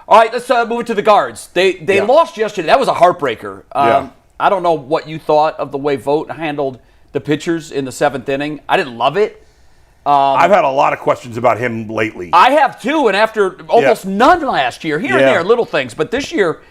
All right, let's move it to the guards. They lost yesterday. That was a heartbreaker. I don't know what you thought of the way Vogt handled the pitchers in the 7th inning. I didn't love it. I've had a lot of questions about him lately. I have too, and after almost none last year, here and there, little things. But this year,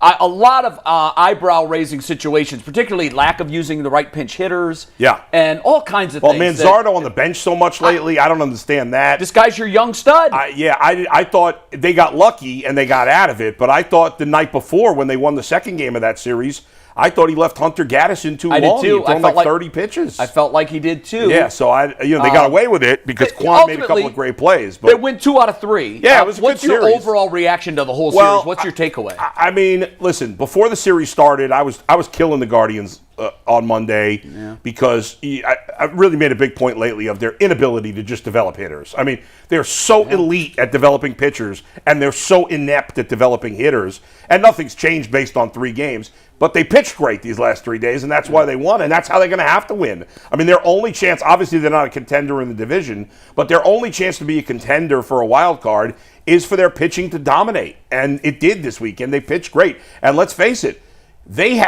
a lot of eyebrow-raising situations, particularly lack of using the right pinch hitters, and all kinds of things. Well, Manzardo on the bench so much lately, I don't understand that. This guy's your young stud. I thought they got lucky and they got out of it, but I thought the night before when they won the second game of that series, I thought he left Hunter Gaddis in too long. Did too. He threw like 30 pitches. I felt like he did too. Yeah, so they got away with it because Kwan made a couple of great plays. But they win 2 out of 3. Yeah, it was a good series. What's your overall reaction to the whole series? What's your takeaway? I mean, listen, before the series started, I was killing the Guardians on Monday because I really made a big point lately of their inability to just develop hitters. I mean, they're so elite at developing pitchers, and they're so inept at developing hitters, and nothing's changed based on 3 games. But they pitched great these last 3 days, and that's why they won, and that's how they're going to have to win. I mean, their only chance, obviously they're not a contender in the division, but their only chance to be a contender for a wild card is for their pitching to dominate. And it did this weekend. They pitched great. And let's face it, they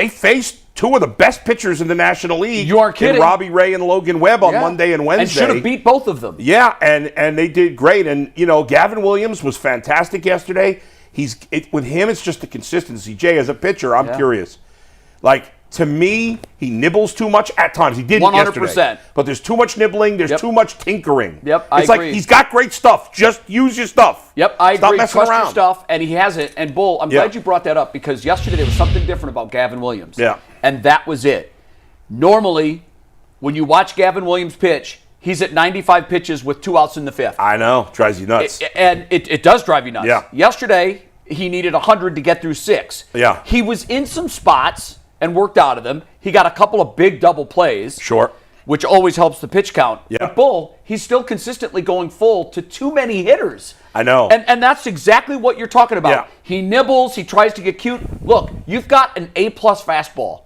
faced 2 of the best pitchers in the National League. You aren't kidding. In Robbie Ray and Logan Webb on Monday and Wednesday. And should have beat both of them. Yeah, and they did great. And, Gavin Williams was fantastic yesterday. With him, it's just the consistency. Jay, as a pitcher, I'm curious. Like, to me, he nibbles too much at times. He didn't 100%. Yesterday. But there's too much nibbling. There's too much tinkering. Yep, I agree. Like, he's got great stuff. Just use your stuff. Yep, I agree. Stop messing around. Your stuff, and he has it. And, Bull, I'm glad you brought that up because yesterday there was something different about Gavin Williams. Yeah. And that was it. Normally, when you watch Gavin Williams pitch, he's at 95 pitches with 2 outs in the 5th. I know. Drives you nuts. It does drive you nuts. Yeah. Yesterday, he needed 100 to get through 6. Yeah. He was in some spots and worked out of them. He got a couple of big double plays. Sure. Which always helps the pitch count. Yeah. But Bull, he's still consistently going full to too many hitters. I know. And that's exactly what you're talking about. Yeah. He nibbles. He tries to get cute. Look, you've got an A-plus fastball.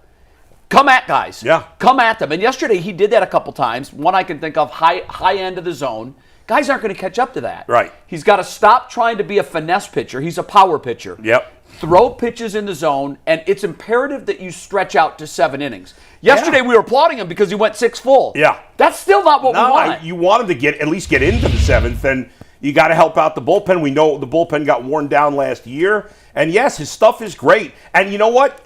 Come at guys. Yeah. Come at them. And yesterday he did that a couple times. One I can think of, high end of the zone. Guys aren't going to catch up to that. Right. He's got to stop trying to be a finesse pitcher. He's a power pitcher. Yep. Throw pitches in the zone, and it's imperative that you stretch out to 7 innings. Yesterday we were applauding him because he went 6 full. Yeah. That's still not what we want. You want him to at least get into the 7th, and you got to help out the bullpen. We know the bullpen got worn down last year, and yes, his stuff is great. And you know what?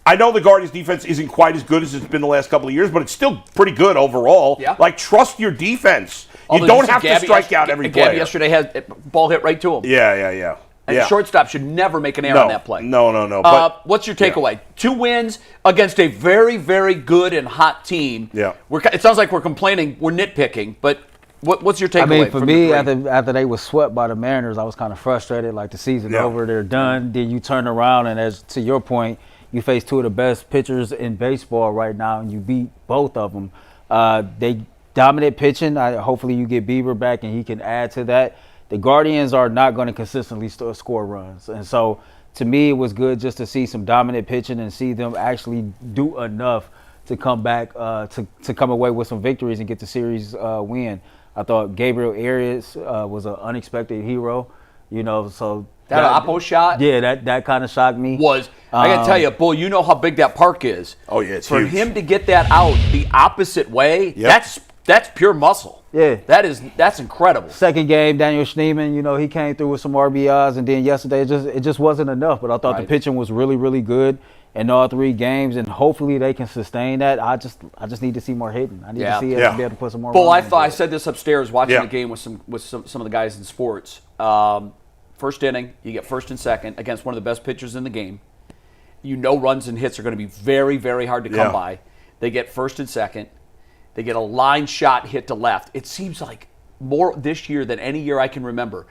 I know the Guardians' defense isn't quite as good as it's been the last couple of years, but it's still pretty good overall. Yeah. Like, trust your defense. You don't have to strike out every player. Gabby yesterday had a ball hit right to him. Yeah. And the shortstop should never make an error on that play. No. But what's your takeaway? 2 wins against a very, very good and hot team. Yeah. It sounds like we're complaining, we're nitpicking, but what's your takeaway? I mean, for me, after they were swept by the Mariners, I was kind of frustrated. Like, the season's over, they're done. Then you turn around, and as to your point, you face 2 of the best pitchers in baseball right now, and you beat both of them. They dominant pitching. Hopefully you get Bieber back, and he can add to that. The Guardians are not going to consistently score runs. And so, to me, it was good just to see some dominant pitching and see them actually do enough to come back, to come away with some victories and get the series win. I thought Gabriel Arias was an unexpected hero, so that Oppo shot? Yeah, that kind of shocked me. I got to tell you, Bull, you know how big that park is. Oh, yeah, it's For huge. him to get that out the opposite way, that's pure muscle. Yeah. That's incredible. Second game, Daniel Schneemann, he came through with some RBIs, and then yesterday it just wasn't enough. But I thought the pitching was really, really good in all 3 games, and hopefully they can sustain that. I just need to see more hitting. I need to see us be able to put some more. Bull, I said this upstairs watching the game with some of the guys in sports. First inning, you get first and second against one of the best pitchers in the game. Runs and hits are going to be very, very hard to come by. They get first and second. They get a line shot hit to left. It seems like more this year than any year I can remember.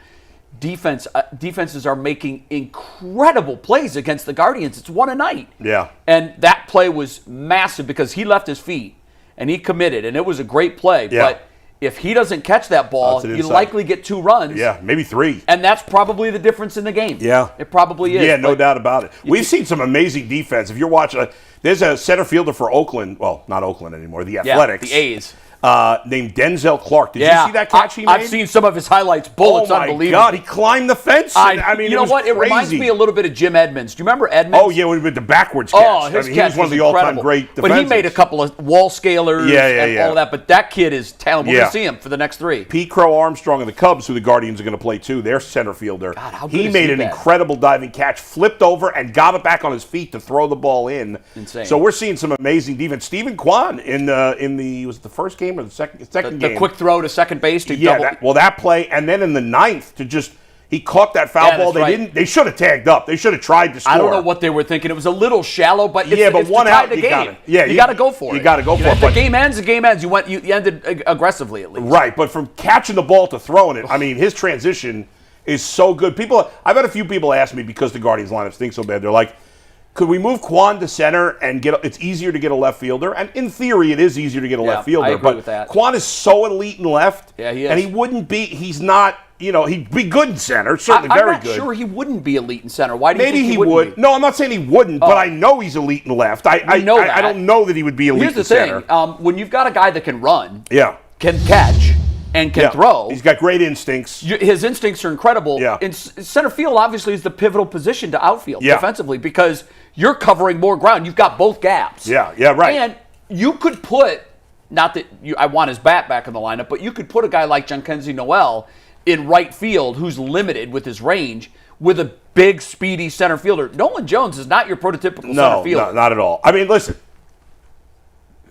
Defenses are making incredible plays against the Guardians. It's 1 a night. Yeah. And that play was massive because he left his feet and he committed, and it was a great play. Yeah. But if he doesn't catch that ball, you likely get 2 runs. Yeah, maybe 3. And that's probably the difference in the game. Yeah. It probably is. Yeah, no doubt about it. We've seen some amazing defense. If you're watching, there's a center fielder for Oakland. Well, not Oakland anymore. The Athletics. The A's. named Denzel Clark. Did you see that catch he made? I've seen some of his highlights. Bullets, oh my unbelievable. God, he climbed the fence. I mean, you know what? It reminds me a little bit of Jim Edmonds. Do you remember Edmonds? Oh yeah, with the backwards catch. Oh, his I mean, catch he was one of the incredible. all-time great defensives. But he made a couple of wall scalers and all that. But that kid is talented. We're going to see him for the next 3. Pete Crow Armstrong of the Cubs, who the Guardians are going to play too, their center fielder. God, how good he is made he an been? incredible diving catch, flipped over, and got it back on his feet to throw the ball in. Insane. So we're seeing some amazing defense. Stephen Kwan in the was it the first game or the second game? The quick throw to second base to double. That play, and then in the 9th to just. He caught that foul ball. They should have tagged up. They should have tried to score. I don't know what they were thinking. It was a little shallow, but it's, but it's one to tie out, the you game. got it. You got to go for it. You got to go for it. If the game ends, the game ends. You ended aggressively at least. Right, but from catching the ball to throwing it, I mean, his transition is so good. I've had a few people ask me because the Guardians lineup stinks so bad. They're like, could we move Kwan to center and it's easier to get a left fielder? And in theory, it is easier to get a left fielder. I agree with that. Kwan is so elite in left. Yeah, he is. And he's not, he'd be good in center, certainly very good. I'm not sure he wouldn't be elite in center. Why do you Maybe think he would? No, I'm not saying he wouldn't, but I know he's elite in left. I know that. I don't know that he would be elite in center. Here's the thing. When you've got a guy that can run, can catch, and can throw. He's got great instincts. His instincts are incredible. Yeah. In center field, obviously, is the pivotal position to outfield defensively because you're covering more ground. You've got both gaps. Yeah, right. And you could put, not that I want his bat back in the lineup, but you could put a guy like Giankenzie Noel in right field who's limited with his range with a big, speedy center fielder. Nolan Jones is not your prototypical center fielder. No, not at all. I mean, listen.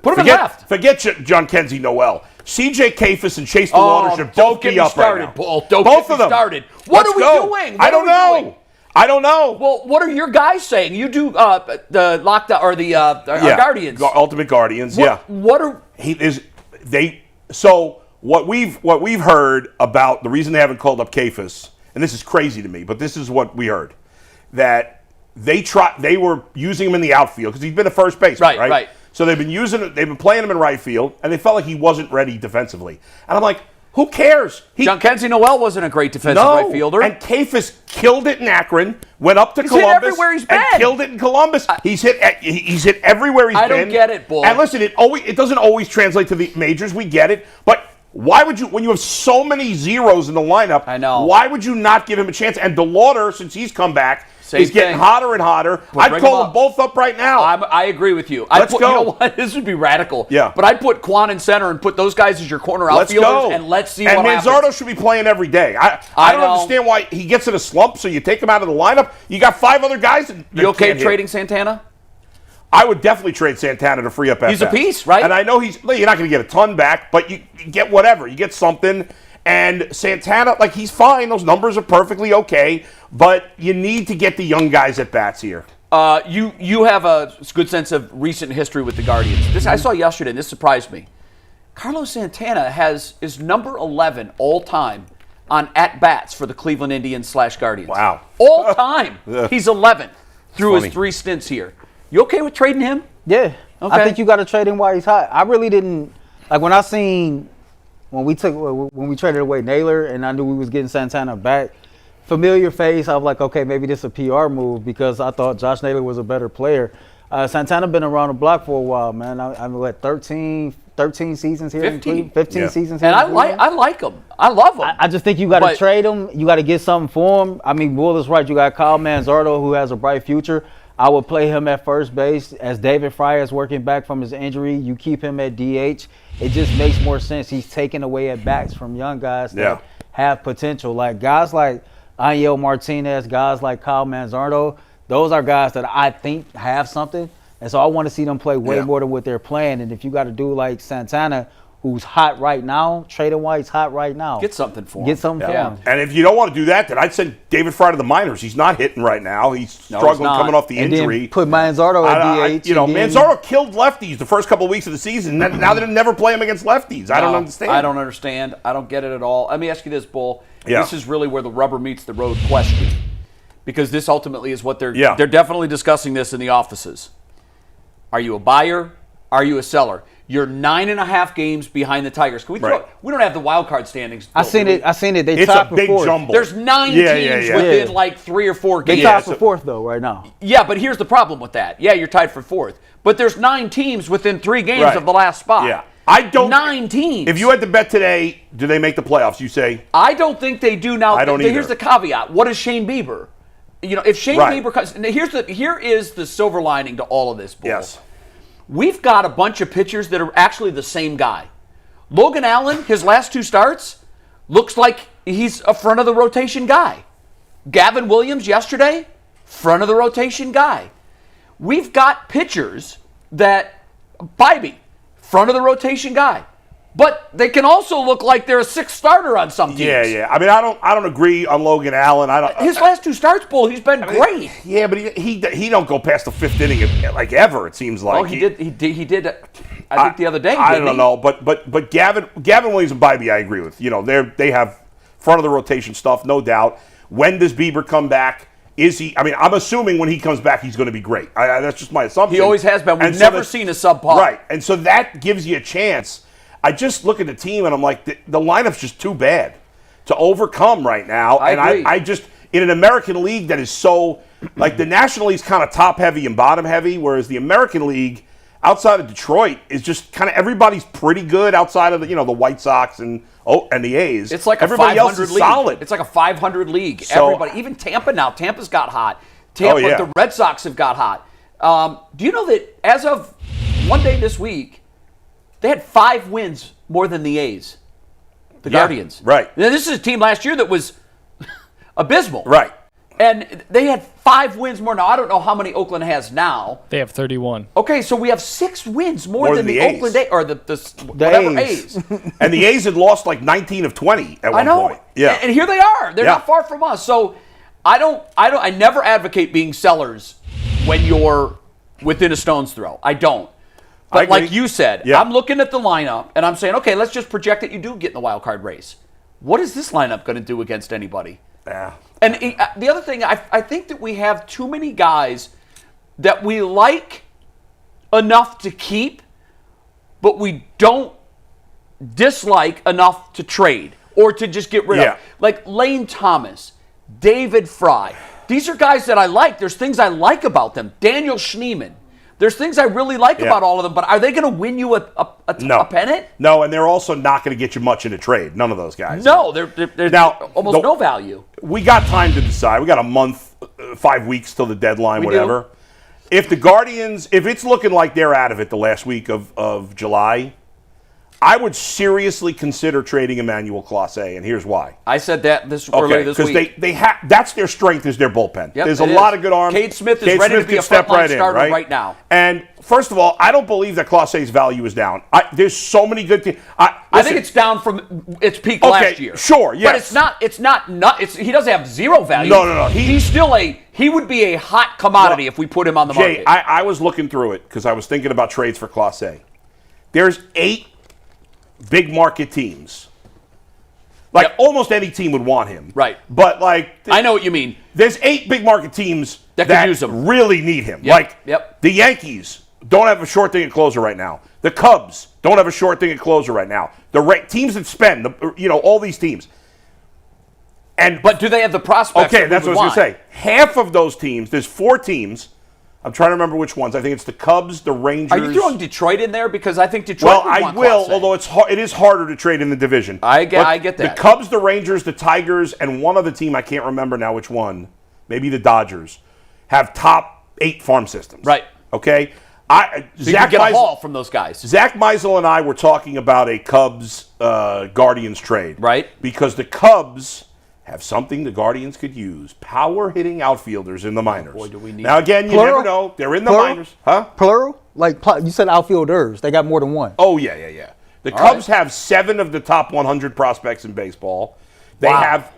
Put him in left. Forget Giankenzie Noel. C.J. Kafis and Chase DeLauder should both be up right now. Paul. Both of them. Started. What are we doing? I don't know. I don't know. Well, what are your guys saying? You do the lockdown or the Guardians, Ultimate Guardians. What are So what we've heard about the reason they haven't called up Kafis, and this is crazy to me, but this is what we heard, that they were using him in the outfield because he's been a first baseman, right? So they've been playing him in right field, and they felt like he wasn't ready defensively. And I'm like, who cares? Giankenzie Noel wasn't a great defensive right fielder. And Kafis killed it in Akron, went up to Columbus, hit everywhere he's been. And killed it in Columbus. He's hit everywhere he's been. I don't get it, Bull. And listen, it doesn't always translate to the majors. We get it, but why would you, when you have so many zeros in the lineup? I know. Why would you not give him a chance? And DeLauder, since he's come back, is getting hotter and hotter. I'd call them both up right now. I agree with you. Let's go. You know what? This would be radical. Yeah. But I'd put Kwan in center and put those guys as your corner outfielders, and let's see what happens. And Manzardo should be playing every day. I don't understand why he gets in a slump, so you take him out of the lineup. You got 5 other guys. You okay with trading Santana? I would definitely trade Santana to free up FX. He's a piece, right? And I know you're not going to get a ton back, but you get whatever. You get something. And Santana, he's fine. Those numbers are perfectly okay. But you need to get the young guys at bats here. You have a good sense of recent history with the Guardians. This I saw yesterday, and this surprised me. Carlos Santana is number 11 all time on at-bats for the Cleveland Indians / Guardians. Wow. All time. He's 11th through Funny. his 3 stints here. You okay with trading him? Yeah. Okay. I think you got to trade him while he's hot. I really didn't when I seen when we traded away Naylor and I knew we was getting Santana back. Familiar face, I was like, okay, maybe this is a PR move because I thought Josh Naylor was a better player. Santana been around the block for a while, man. I'm at 13 seasons here 15. in Cleveland. 15 seasons here. And I like him. I love him. I just think you got to trade him. You got to get something for him. I mean, Bull is right. You got Kyle Manzardo, who has a bright future. I would play him at first base as David Fry is working back from his injury. You keep him at DH. It just makes more sense. He's taking away at bats from young guys that have potential. Like guys like Angel Martinez, guys like Kyle Manzardo, those are guys that I think have something. And so I want to see them play way more than what they're playing. And if you got to do like Santana, who's hot right now, trade him while he's hot right now. Get something for him. Get something for him. And if you don't want to do that, then I'd send David Fry to the minors. He's not hitting right now. He's struggling coming off the injury. Then put Manzardo at DH. Manzardo killed lefties the first couple of weeks of the season. Now they never play him against lefties. I don't understand. I don't understand. I don't get it at all. Let me ask you this, Bull. Yeah. This is really where the rubber meets the road question. Because this ultimately is what they're definitely discussing this in the offices. Are you a buyer? Are you a seller? You're 9.5 games behind the Tigers. Can we we don't have the wild card standings. I seen it. They it's tied a big for fourth. jumble. There's 9 teams within like 3 or 4 games. They tied for fourth though right now. Yeah, but here's the problem with that. Yeah, you're tied for fourth, but there's 9 teams within 3 games of the last spot. Yeah. I don't. 9 teams. If you had to bet today, do they make the playoffs? You say I don't think they do now. I don't Here's either. the caveat. What is Shane Bieber? If Shane Right. Bieber comes, here is the silver lining to all of this, Bull. yes. We've got a bunch of pitchers that are actually the same guy. Logan Allen, his last 2 starts, looks like he's a front of the rotation guy. Gavin Williams yesterday, front of the rotation guy. We've got pitchers that, Bybee, front of the rotation guy. But they can also look like they're a 6th starter on some teams. Yeah. I mean, I don't agree on Logan Allen. His last 2 starts, Bull, he's been great. Yeah, but he don't go past the 5th inning like ever. It seems like. Oh, he did. I think the other day. I didn't don't he? know, but Gavin Williams and Bybee, I agree with. They have front of the rotation stuff, no doubt. When does Bieber come back? Is he? I mean, I'm assuming when he comes back, he's going to be great. That's just my assumption. He always has been. We've never seen a subpar. Right, and so that gives you a chance. I just look at the team and I'm like, the lineup's just too bad to overcome right now. I agree. I just, in an American League that is so, like the National League's kind of top heavy and bottom heavy, whereas the American League outside of Detroit is just kind of everybody's pretty good outside of the White Sox and the A's. It's like everybody a else 500 is league. solid. It's like a 500 league. So- Everybody, even Tampa now. Tampa's got hot. Tampa, yeah. the Red Sox have got hot. Do you know that as of one day this week, they had 5 wins more than the A's, the Guardians. Right. Now, this is a team last year that was abysmal. Right. And they had 5 wins more. Now, I don't know how many Oakland has now. They have 31. Okay, so we have 6 wins more than the A's. Oakland A's, or the whatever A's. A's. And the A's had lost like 19 of 20 at one I know. point. Yeah. And here they are. They're Yeah. not far from us. So I never advocate being sellers when you're within a stone's throw. I don't. But agree. like you said, Yeah. I'm looking at the lineup and I'm saying, okay, let's just project that you do get in the wild card race. What is this lineup going to do against anybody? Yeah. And the other thing, I think that we have too many guys that we like enough to keep, but we don't dislike enough to trade or to just get rid Yeah. of. Like Lane Thomas, David Fry. These are guys that I like. There's things I like about them. Daniel Schneemann. There's things I really like about all of them, but are they going to win you a pennant? No, and they're also not going to get you much in a trade. None of those guys. No, they're Now, almost no value. We got time to decide. We got a month, 5 weeks till the deadline, We whatever. If the Guardians, if it's looking like they're out of it the last week of July, I would seriously consider trading Emmanuel Clase, and here's why. I said that earlier this week. Because they have that's their strength is their bullpen. Yep, There's a it lot is. of good arms. Cade Smith is ready to be can a step frontline right in, starter right? right now. And first of all, I don't believe that Clase's value is down. There's so many good teams. I think it's down from its peak last year. Sure, yes. But it's not he doesn't have zero value. No. He's still he would be a hot commodity if we put him on the market. Jay, I was looking through it because I was thinking about trades for Clase. There's 8 big market teams. Like almost any team would want him. Right. But like I know what you mean. there's 8 big market teams That could use him. really need him. Yep, Like the Yankees don't have a short thing at closer right now. The Cubs don't have a short thing at closer right now. The teams that spend, all these teams. But do they have the prospects? Okay, that's what I was going to say. Half of those teams, there's 4 teams. I'm trying to remember which ones. I think it's the Cubs, the Rangers. Are you throwing Detroit in there? Because I think Detroit Well, would I want will, Clase. although it is harder to trade in the division. I get But that. The Cubs, the Rangers, the Tigers, and one other team, I can't remember now which one, maybe the Dodgers, have top 8 farm systems. Right. Okay? So you can get a haul from those guys. Zach Meisel and I were talking about a Cubs Guardians trade. Right. Because the Cubs have something the Guardians could use. Power-hitting outfielders in the minors. boy, do we need now, again, you Plural? never know. They're in the Plural? minors. Huh? Plural? Like you said outfielders. They got more than one. Oh, yeah. The Cubs have 7 of the top 100 prospects in baseball. They have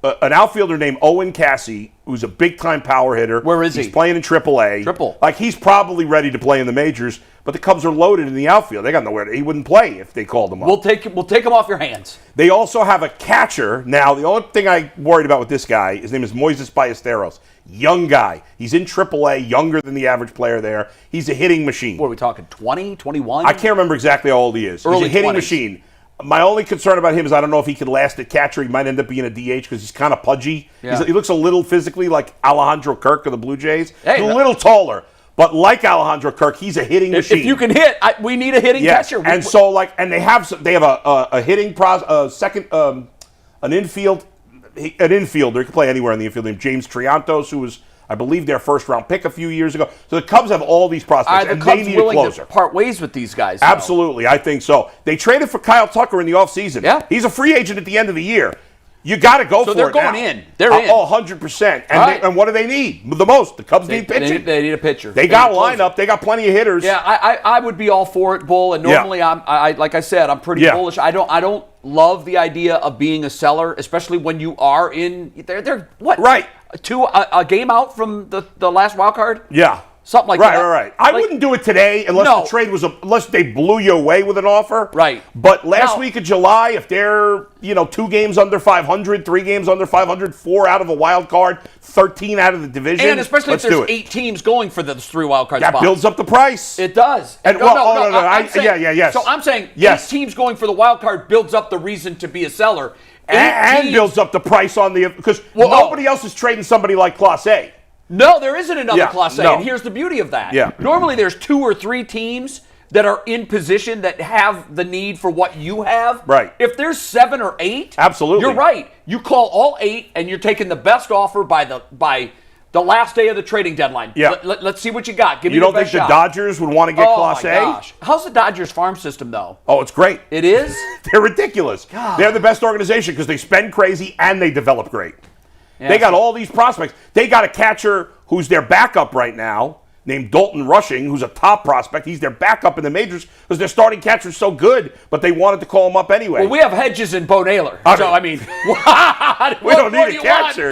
an outfielder named Owen Cassie, who's a big-time power hitter. Where is he? He's playing in AAA. Triple. Like, he's probably ready to play in the majors, but the Cubs are loaded in the outfield. They got nowhere to, he wouldn't play if they called him up. We'll take him off your hands. They also have a catcher. Now, the only thing I worried about with this guy, his name is Moises Ballesteros. Young guy. He's in AAA, younger than the average player there. He's a hitting machine. What are we talking, 20, 21? I can't remember exactly how old he is. Early He's a hitting 20s. machine. My only concern about him is I don't know if he can last at catcher. He might end up being a DH because he's kind of pudgy. Yeah. He looks a little physically like Alejandro Kirk of the Blue Jays. Hey, He's a little taller. But like Alejandro Kirk, he's a hitting machine. If you can hit, we need a hitting catcher. And so and they have a hitting an infielder. He can play anywhere in the infield. Named James Triantos, who was, I believe, their first-round pick a few years ago. So the Cubs have all these prospects, and they need a closer. To part ways with these guys? Absolutely, I think so. They traded for Kyle Tucker in the offseason. Yeah. He's a free agent at the end of the year. You got to go for it. So they're going in. They're in. Oh, 100%. And what do they need the most? The Cubs need pitching. They need a pitcher. They got a lineup. They got plenty of hitters. Yeah, I would be all for it, Bull. And normally, like I said, I'm pretty bullish. I don't love the idea of being a seller, especially when you are in. They're what? Right. A game out from the last wild card. Yeah. Something like that. Right. I wouldn't do it today unless unless they blew you away with an offer. Right. But last week of July, if they're 2 games under 500, 3 games under 500, 4 out of a wild card, 13 out of the division, and especially if there's 8 teams going for those 3 wild card spots, that builds up the price. It does. And So I'm saying 8 teams going for the wild card builds up the reason to be a seller, and builds up the price on because nobody else is trading somebody like Class A. No, there isn't another Class A, and here's the beauty of that. Yeah. Normally there's 2 or 3 teams that are in position that have the need for what you have. Right. If there's 7 or 8, absolutely, you're right. You call all 8, and you're taking the best offer by the last day of the trading deadline. Yeah. Let's see what you got. Give me you don't the best think shot. The Dodgers would want to get Class A? Gosh. How's the Dodgers farm system, though? Oh, it's great. It is? They're ridiculous. God. They're the best organization because they spend crazy and they develop great. Yeah, they got all these prospects. They got a catcher who's their backup right now, named Dalton Rushing, who's a top prospect. He's their backup in the majors because their starting catcher's so good, but they wanted to call him up anyway. Well, we have Hedges and Bo Naylor. We don't need a catcher,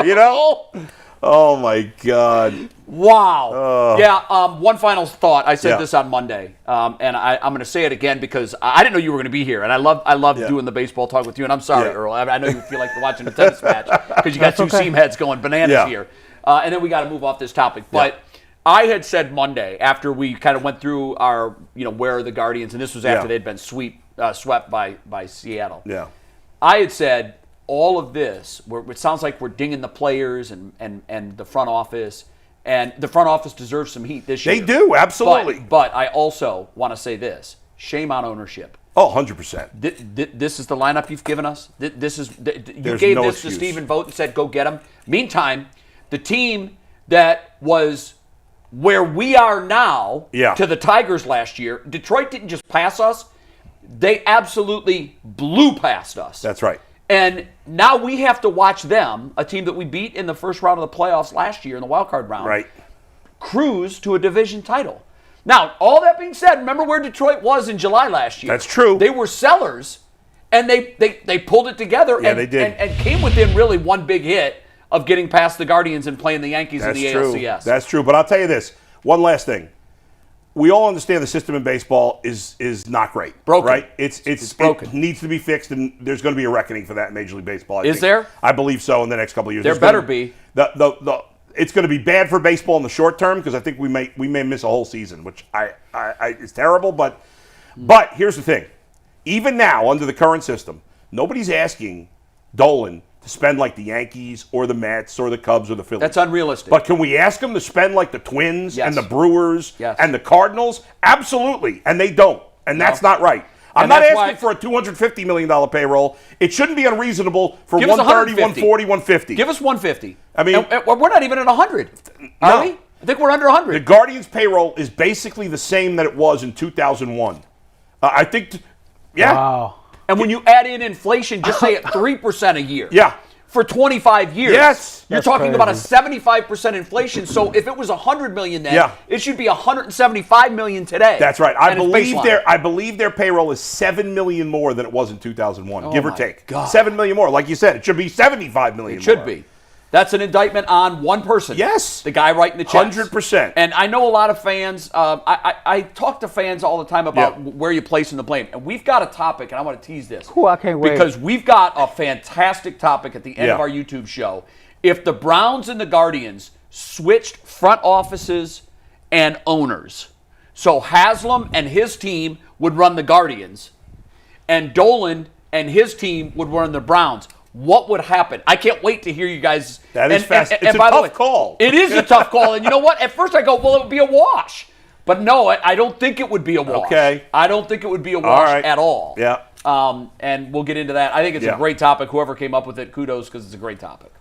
Oh, my God. Wow. One final thought. I said this on Monday, and I'm going to say it again because I didn't know you were going to be here, and I love doing the baseball talk with you, and I'm sorry, Earl. I know you feel like you're watching a tennis match because you got two seam heads going bananas here. And then we got to move off this topic. But I had said Monday, after we kind of went through our, where are the Guardians, and this was after they'd been swept by Seattle. Yeah. I had said, all of this, it sounds like we're dinging the players and the front office, and the front office deserves some heat this year. They do, absolutely. But I also want to say this: shame on ownership. Oh, 100%. This is the lineup you've given us. You There's gave no this excuse. to Stephen Vogt and said, go get him. Meantime, the team that was where we are now to the Tigers last year, Detroit didn't just pass us. They absolutely blew past us. That's right. And now we have to watch them, a team that we beat in the first round of the playoffs last year in the wild card round, cruise to a division title. Now, all that being said, remember where Detroit was in July last year. That's true. They were sellers, and they pulled it together they did. And came within really one big hit of getting past the Guardians and playing the Yankees in the ALCS. That's true. But I'll tell you this. One last thing. We all understand the system in baseball is not great. Broken. Right? It's broken. It needs to be fixed, and there's going to be a reckoning for that in Major League Baseball. Is there? I believe so in the next couple of years. There better be. It's going to be bad for baseball in the short term because I think we may miss a whole season, which is terrible. But here's the thing. Even now, under the current system, nobody's asking Dolan to spend like the Yankees or the Mets or the Cubs or the Phillies. That's unrealistic. But can we ask them to spend like the Twins and the Brewers and the Cardinals? Absolutely. And they don't. And that's not right. I'm not asking for a $250 million payroll. It shouldn't be unreasonable for 130, 140, 150. Give us 150. I mean, and we're not even at 100. Are we? I think we're under 100. The Guardians' payroll is basically the same that it was in 2001. I think, Wow. And when you add in inflation, just say at 3% a year. Yeah. For 25 years. Yes. You're talking about a 75% inflation. So if it was $100 million then, it should be $175 million today. That's right. I believe their payroll is $7 million more than it was in 2001, give or take. God. $7 million more. Like you said, it should be $75 million It should be. That's an indictment on one person. Yes. The guy writing the checks. 100%. And I know a lot of fans, I talk to fans all the time about where you place in the blame. And we've got a topic, and I want to tease this. I can't wait. Because we've got a fantastic topic at the end of our YouTube show. If the Browns and the Guardians switched front offices and owners, so Haslam and his team would run the Guardians, and Dolan and his team would run the Browns, what would happen? I can't wait to hear you guys. That is fast. It's a by the tough way, call. It is a tough call. And you know what? At first I go, well, it would be a wash. But no, I don't think it would be a wash. Okay. I don't think it would be a wash at all. Yeah. And we'll get into that. I think it's a great topic. Whoever came up with it, kudos, because it's a great topic.